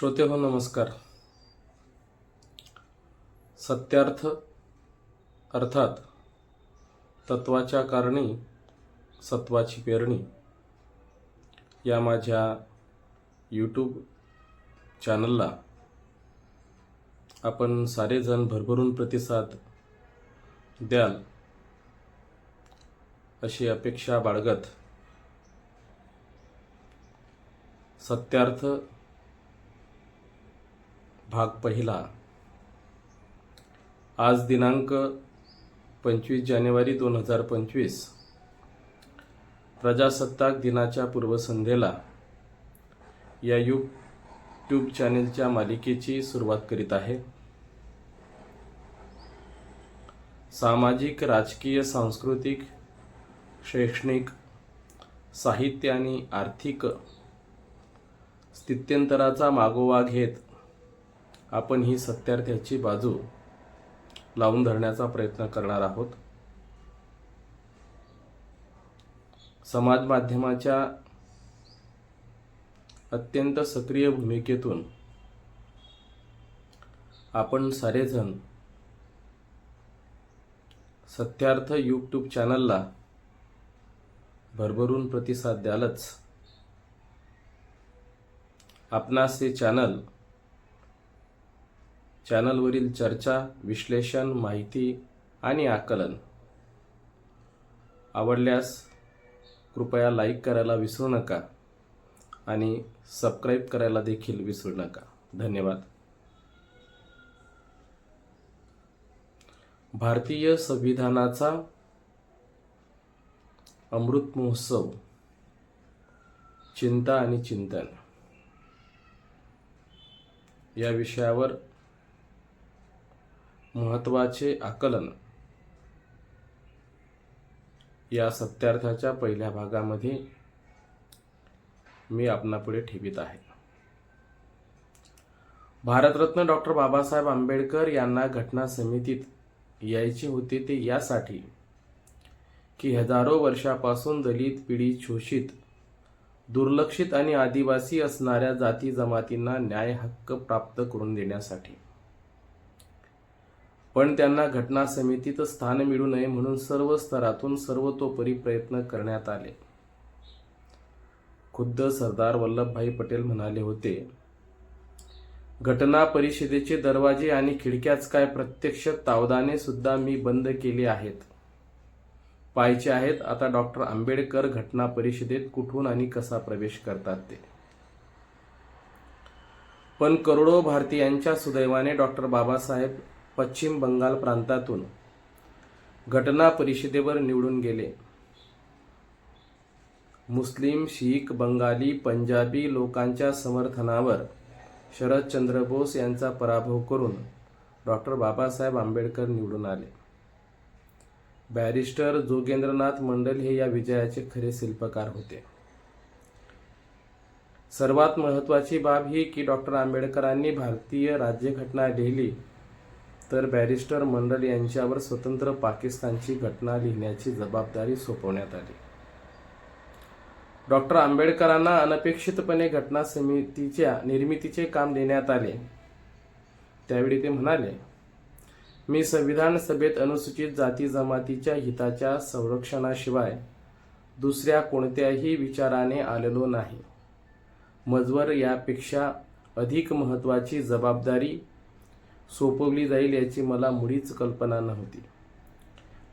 श्रोते हो नमस्कार. सत्यार्थ अर्थात तत्वाच्या कारणी सत्वाची पेरणी या माझ्या यूट्यूब चॅनलला आपण सारेजण भरभरून प्रतिसाद द्याल अशी अपेक्षा बाळगत सत्यार्थ भाग पहिला आज दिनांक 25 जानेवारी 2025 प्रजासत्ताक दिनाच्या पूर्वसंध्येला या यूट्यूब चॅनेलच्या मालिकेची सुरुवात करीत आहे. सामाजिक, राजकीय, सांस्कृतिक, शैक्षणिक, साहित्य आणि आर्थिक स्थित्यंतराचा मागोवा घेत आपण ही सत्यार्थाची बाजू लावून धरण्याचा प्रयत्न करणार आहोत. समाज माध्यमाच्या अत्यंत सक्रिय भूमिकेतून आपण सारेजण सत्यार्थ यूट्यूब चॅनलला भरभरून प्रतिसाद द्यालच. आपणास हे चॅनलवरील चर्चा, विश्लेषण, माहिती आणि आकलन आवडल्यास कृपया लाईक करायला विसरू नका आणि सबस्क्राईब करायला देखील विसरू नका. धन्यवाद. भारतीय संविधानाचा अमृत महोत्सव, चिंता आणि चिंतन या विषयावर महत्त्वाचे आकलन या सत्यार्थाच्या पहिल्या भागामध्ये मी आपणापुढे ठेवीत आहे. भारतरत्न डॉक्टर बाबासाहेब आंबेडकर यांना घटना समितीत यायचे होते ते यासाठी की हजारो वर्षापासून दलित, पीडित, शोषित, दुर्लक्षित आणि आदिवासी असणाऱ्या जाती जमातींना न्याय हक्क प्राप्त करून देण्यासाठी. पण त्यांना घटना समितीत स्थान मिळू नये म्हणून सर्व स्तरातून सर्वतोपरी प्रयत्न करण्यात आले. खुद्द सरदार वल्लभभाई पटेल म्हणाले होते, घटना परिषदेचे दरवाजे आणि खिडक्याच काय, प्रत्यक्ष तावदाने सुद्धा मी बंद केले आहेत. पाहायचे आहेत आता डॉक्टर आंबेडकर घटना परिषदेत कुठून आणि कसा प्रवेश करतात ते. पण करोडो भारतीयांच्या सुदैवाने डॉक्टर बाबासाहेब पश्चिम बंगाल प्रांतातून घटना परिषदेवर निवडून गेले. मुस्लिम, शीख, बंगाली, पंजाबी लोकांच्या समर्थनावर शरदचंद्र बोस यांचा पराभव करून डॉक्टर बाबासाहेब आंबेडकर निवडून आले. बॅरिस्टर जोगेंद्रनाथ मंडल हे या विजयाचे खरे शिल्पकार होते. सर्वात महत्त्वाची बाब ही की डॉक्टर आंबेडकरांनी भारतीय राज्यघटना लिहिली तर बॅरिस्टर मंडल यांच्यावर स्वतंत्र पाकिस्तानची घटना लिहिण्याची जबाबदारी सोपवण्यात आली. डॉक्टर आंबेडकरांना अनपेक्षितपणे घटना समितीच्या निर्मितीचे काम देण्यात आले. त्यावेळी ते म्हणाले, मी संविधान सभेत अनुसूचित जाती जमातीच्या हिताच्या संरक्षणाशिवाय दुसऱ्या कोणत्याही विचाराने आलेलो नाही. मजवर यापेक्षा अधिक महत्त्वाची जबाबदारी सोपवली जाईल याची मला मुळीच कल्पना नव्हती.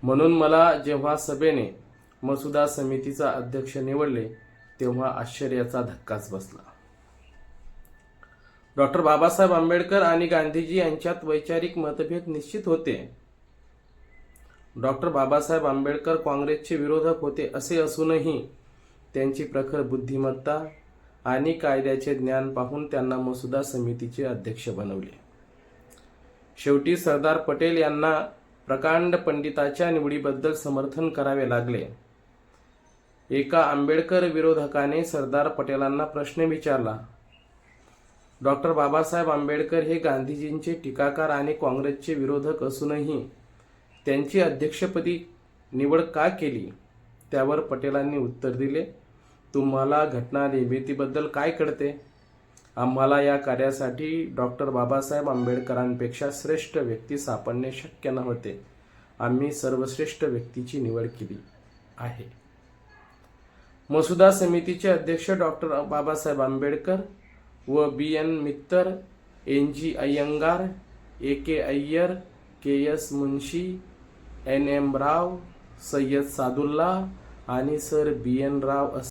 म्हणून मला जेव्हा सभेने मसुदा समितीचा अध्यक्ष निवडले तेव्हा आश्चर्याचा धक्काच बसला. डॉक्टर बाबासाहेब आंबेडकर आणि गांधीजी यांच्यात वैचारिक मतभेद निश्चित होते. डॉक्टर बाबासाहेब आंबेडकर काँग्रेसचे विरोधक होते असे असूनही त्यांची प्रखर बुद्धिमत्ता आणि कायद्याचे ज्ञान पाहून त्यांना मसुदा समितीचे अध्यक्ष बनवले. शेवटी सरदार पटेल यांना प्रकांड पंडिताच्या निवडीबद्दल समर्थन करावे लागले. एका आंबेडकर विरोधकाने सरदार पटेलांना प्रश्न विचारला, डॉक्टर बाबासाहेब आंबेडकर हे गांधीजींचे टीकाकार आणि काँग्रेसचे विरोधक असूनही त्यांची अध्यक्षपदी निवड का केली? त्यावर पटेलांनी उत्तर दिले, तुम्हाला घटना निर्मितीबद्दल काय कळते? आम्हाला या कार्यासाठी डॉक्टर बाबासाहेब आंबेडकरांपेक्षा श्रेष्ठ व्यक्ती सापडणे शक्य नव्हते. आम्ही सर्वश्रेष्ठ व्यक्तीची निवड केली आहे. मसुदा समितीचे अध्यक्ष डॉक्टर बाबासाहेब आंबेडकर व B N. Mitter, N G. Ayyangar, A K. Ayyar, K S. Munshi, N M. Rao, Syed Saadulla आणि सर बी.एन. राव